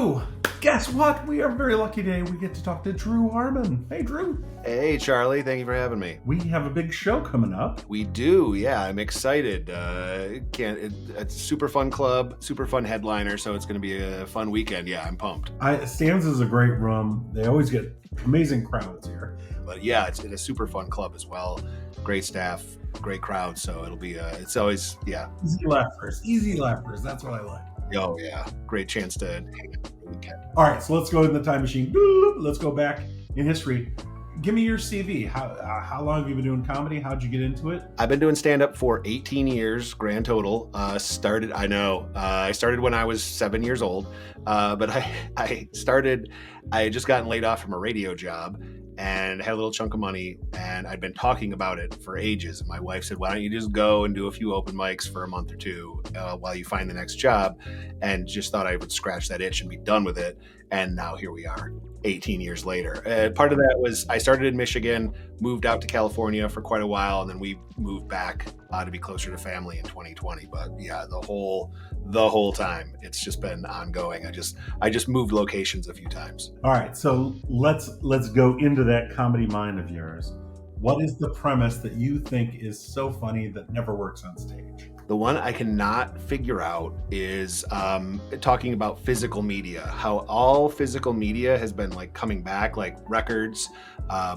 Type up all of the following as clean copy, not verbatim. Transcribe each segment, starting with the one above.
So, guess what? We are very lucky today. We get to talk to Drew Harmon. Hey, Drew. Hey, Charlie. Thank you for having me. We have a big show coming up. We do. Yeah, I'm excited. It's a super fun club, super fun headliner, so it's going to be a fun weekend. Yeah, I'm pumped. Stan's is a great room. They always get amazing crowds here. But yeah, it's a super fun club as well. Great staff, great crowd. So it'll be, it's always, yeah. Easy laughers. That's what I like. Oh, yeah. Great chance to hang out for the weekend. All right, so let's go in the time machine. Let's go back in history. Give me your CV. How long have you been doing comedy? How'd you get into it? I've been doing stand-up for 18 years, grand total. I started when I was 7 years old, but I had just gotten laid off from a radio job and had a little chunk of money, and I'd been talking about it for ages. And my wife said, why don't you just go and do a few open mics for a month or two while you find the next job? And just thought I would scratch that itch and be done with it. And now here we are, 18 years later. Part of that was I started in Michigan, moved out to California for quite a while, and then we moved back to be closer to family in 2020. But yeah, the whole time it's just been ongoing. I just moved locations a few times. All right, so let's go into that comedy mind of yours. What is the premise that you think is so funny that never works on stage? The one I cannot figure out is talking about physical media, how all physical media has been like coming back, like records,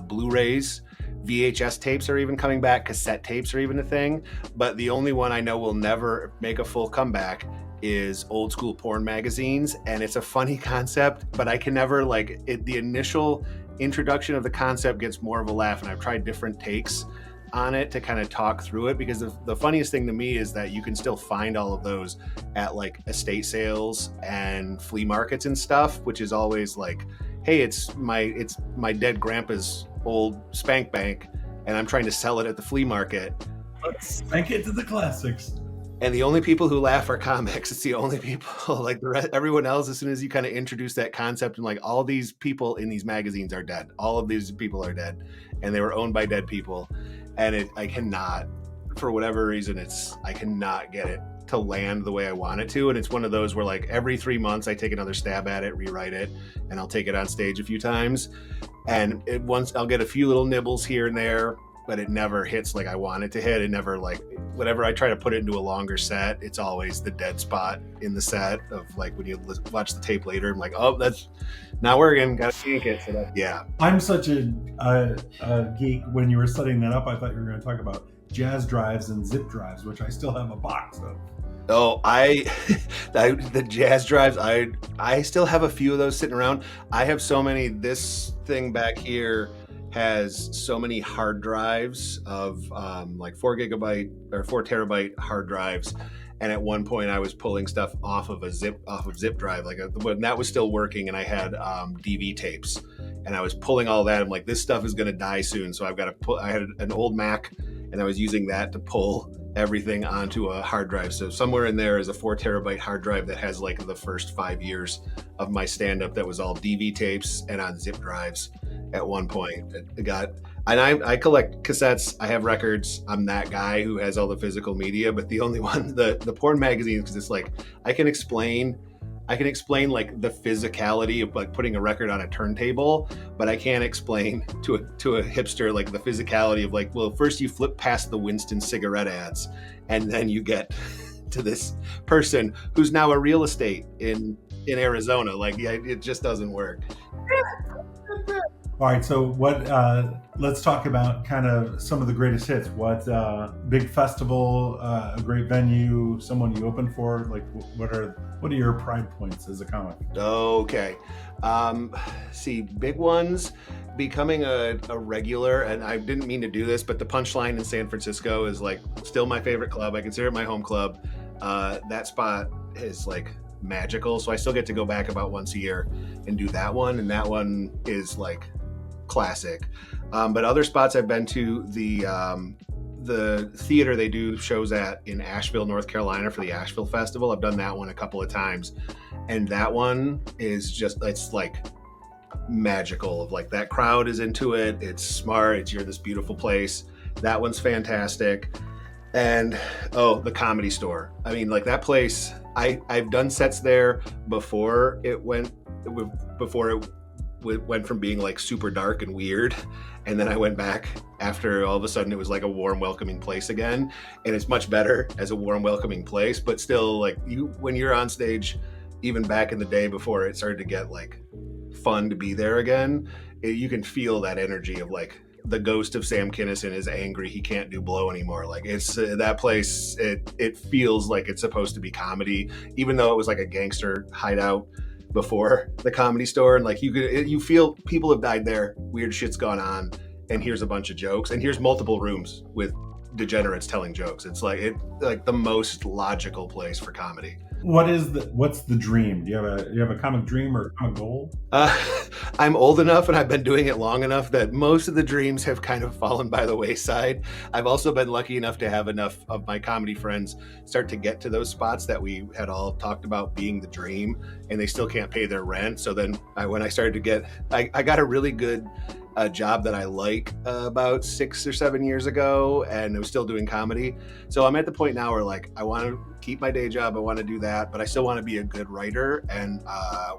Blu-rays, VHS tapes are even coming back, cassette tapes are even a thing. But the only one I know will never make a full comeback is old school porn magazines. And it's a funny concept, but I can never the initial introduction of the concept gets more of a laugh. And I've tried different takes on it to kind of talk through it, because the funniest thing to me is that you can still find all of those at like estate sales and flea markets and stuff, which is always like, hey, it's my dead grandpa's old spank bank and I'm trying to sell it at the flea market. Let's spank it to the classics. And the only people who laugh are comics. It's the only people, like the rest, everyone else, as soon as you kind of introduce that concept and like all these people in these magazines are dead. All of these people are dead and they were owned by dead people. And I cannot, for whatever reason, I cannot get it to land the way I want it to. And it's one of those where like every 3 months I take another stab at it, rewrite it, and I'll take it on stage a few times. And once I'll get a few little nibbles here and there, but it never hits like I want it to hit. It never, like, whenever I try to put it into a longer set, it's always the dead spot in the set of like when you watch the tape later, I'm like, oh, that's not working, gotta yank it. So yeah. I'm such a geek. When you were setting that up, I thought you were going to talk about jazz drives and zip drives, which I still have a box of. Oh, the jazz drives, I still have a few of those sitting around. I have so many. This thing back here has so many hard drives of like 4 gigabyte or 4 terabyte hard drives. And at one point I was pulling stuff off of zip drive, when that was still working, and I had DV tapes and I was pulling all that. I'm like, this stuff is going to die soon. So I had an old Mac and I was using that to pull everything onto a hard drive. So somewhere in there is a 4 terabyte hard drive that has like the first 5 years of my stand-up that was all DV tapes and on zip drives at one point. I collect cassettes, I have records. I'm that guy who has all the physical media, but the only one, the porn magazines, because it's like, I can explain like the physicality of like putting a record on a turntable, but I can't explain to a hipster like the physicality of like, well, first you flip past the Winston cigarette ads and then you get to this person who's now a real estate in Arizona. Like, yeah, it just doesn't work. All right, so let's talk about kind of some of the greatest hits. What big festival, a great venue, someone you open for? Like, what are your pride points as a comic? Okay, see, big ones, becoming a regular, and I didn't mean to do this, but the Punchline in San Francisco is like still my favorite club. I consider it my home club. That spot is like magical, so I still get to go back about once a year and do that one, and that one is like classic. But other spots I've been to, the theater they do shows at in Asheville, North Carolina for the Asheville Festival. I've done that one a couple of times, and that one is just, it's like magical. Of like, that crowd is into it, it's smart, you're this beautiful place. That one's fantastic. And the Comedy Store. I mean, like that place. I've done sets there before it went from being like super dark and weird, and then I went back after all of a sudden it was like a warm, welcoming place again, and it's much better as a warm, welcoming place. But still, like when you're on stage, even back in the day before it started to get like fun to be there again, you can feel that energy of like the ghost of Sam Kinison is angry he can't do Blow anymore. Like it's that place, it feels like it's supposed to be comedy, even though it was like a gangster hideout before the Comedy Store. And like you feel people have died there, weird shit's gone on, and here's a bunch of jokes, and here's multiple rooms with degenerates telling jokes. It's like the most logical place for comedy. What's the dream? Do you have a comic dream or a comic goal? I'm old enough and I've been doing it long enough that most of the dreams have kind of fallen by the wayside. I've also been lucky enough to have enough of my comedy friends start to get to those spots that we had all talked about being the dream, and they still can't pay their rent. So then when I started to get, I got a really good job that I like about 6 or 7 years ago, and I was still doing comedy. So I'm at the point now where like I want to keep my day job, I want to do that, but I still want to be a good writer and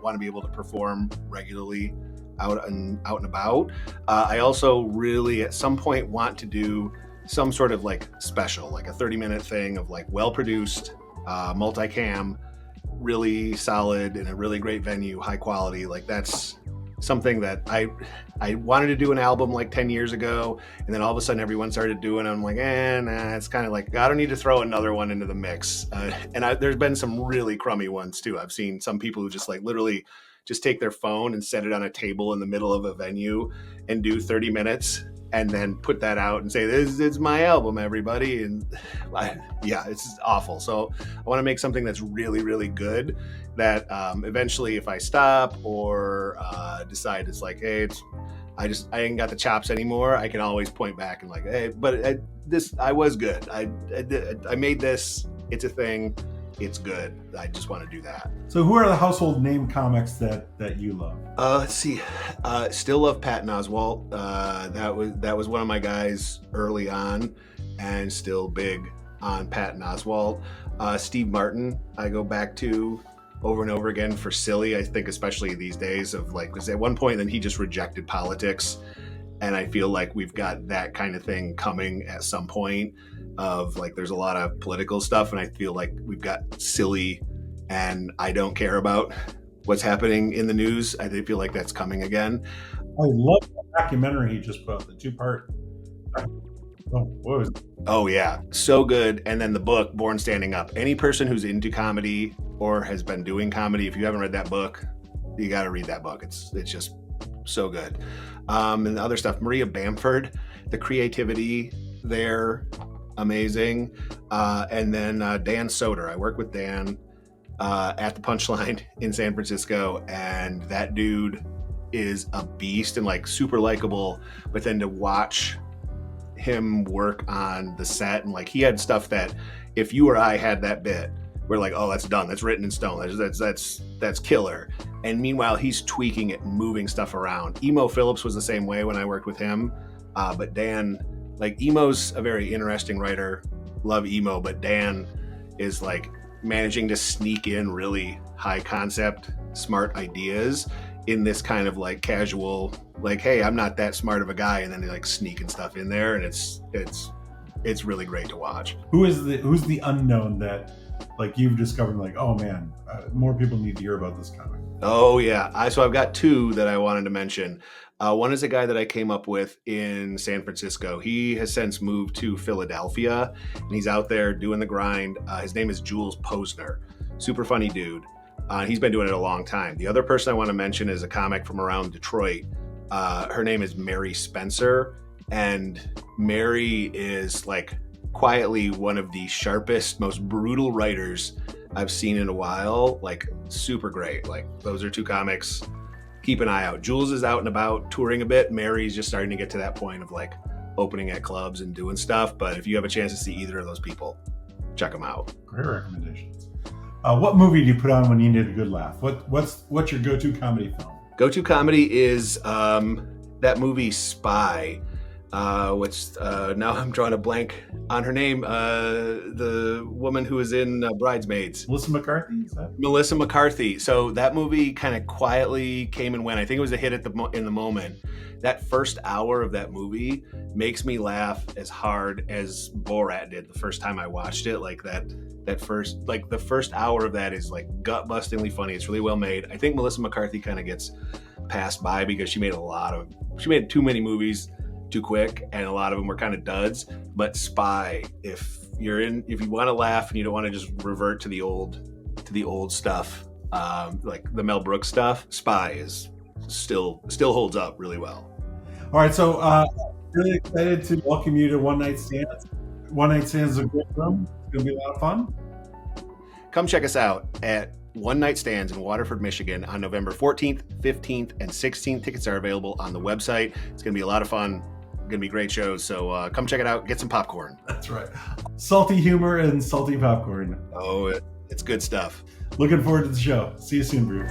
want to be able to perform regularly out and about. I also really at some point want to do some sort of like special, like a 30-minute thing of like well-produced, multicam, really solid in a really great venue, high quality. Like that's something that I wanted to do an album like 10 years ago, and then all of a sudden everyone started doing it. I'm like, nah, it's kind of like, I don't need to throw another one into the mix. There's been some really crummy ones too. I've seen some people who just like literally just take their phone and set it on a table in the middle of a venue and do 30 minutes and then put that out and say, this is my album, everybody. And it's awful. So I want to make something that's really, really good that eventually if I stop or decide it's like, hey, I ain't got the chops anymore, I can always point back and like, hey, but I was good. I made this, it's a thing. It's good. I just want to do that. So who are the household name comics that you love? Let's see. Still love Patton Oswalt. That was one of my guys early on, and still big on Patton Oswalt. Steve Martin, I go back to over and over again for silly. I think especially these days of like, because at one point then he just rejected politics, and I feel like we've got that kind of thing coming at some point. Of like, there's a lot of political stuff, and I feel like we've got silly, and I don't care about what's happening in the news. I feel like that's coming again. I love the documentary he just put out, the 2-part. What was it? Oh yeah, so good. And then the book, Born Standing Up. Any person who's into comedy or has been doing comedy, if you haven't read that book, you got to read that book. It's just so good. And the other stuff, Maria Bamford, the creativity there, amazing. And then Dan Soder. I work with Dan at the Punchline in San Francisco, and that dude is a beast and like super likable. But then to watch him work on the set, and like he had stuff that if you or I had that bit, we're like, oh, that's done, that's written in stone, that's killer. And meanwhile, he's tweaking it and moving stuff around. Emo Phillips was the same way when I worked with him, but Dan. Like Emo's a very interesting writer, love Emo, but Dan is like managing to sneak in really high concept, smart ideas in this kind of like casual, like, hey, I'm not that smart of a guy, and then they like sneaking stuff in there, and it's really great to watch. Who's the unknown that like you've discovered like, oh man, more people need to hear about this comic? Oh yeah, so I've got two that I wanted to mention. One is a guy that I came up with in San Francisco. He has since moved to Philadelphia, and he's out there doing the grind. His name is Jules Posner. Super funny dude. He's been doing it a long time. The other person I want to mention is a comic from around Detroit. Her name is Mary Spencer, and Mary is like quietly one of the sharpest, most brutal writers I've seen in a while. Like super great. Like those are two comics. Keep an eye out. Jules is out and about touring a bit. Mary's just starting to get to that point of like opening at clubs and doing stuff. But if you have a chance to see either of those people, check them out. Great recommendations. What movie do you put on when you need a good laugh? What's your go-to comedy film? Go-to comedy is that movie Spy which now I'm drawing a blank on her name. The woman who was in Bridesmaids. Melissa McCarthy, is that? Melissa McCarthy. So that movie kind of quietly came and went. I think it was a hit in the moment. That first hour of that movie makes me laugh as hard as Borat did the first time I watched it. Like the first hour of that is like gut-bustingly funny. It's really well made. I think Melissa McCarthy kind of gets passed by because she made too many movies too quick, and a lot of them were kind of duds. But Spy, if you want to laugh and you don't want to just revert to the old stuff, like the Mel Brooks stuff, Spy is still holds up really well. All right, so really excited to welcome you to One Night Stands. One Night Stands is a great room. It's going to be a lot of fun. Come check us out at One Night Stands in Waterford, Michigan on November 14th, 15th, and 16th. Tickets are available on the website. It's going to be a lot of fun. Going to be great shows. So come check it out. Get some popcorn. That's right. Salty humor and salty popcorn. Oh, it's good stuff. Looking forward to the show. See you soon, Drew.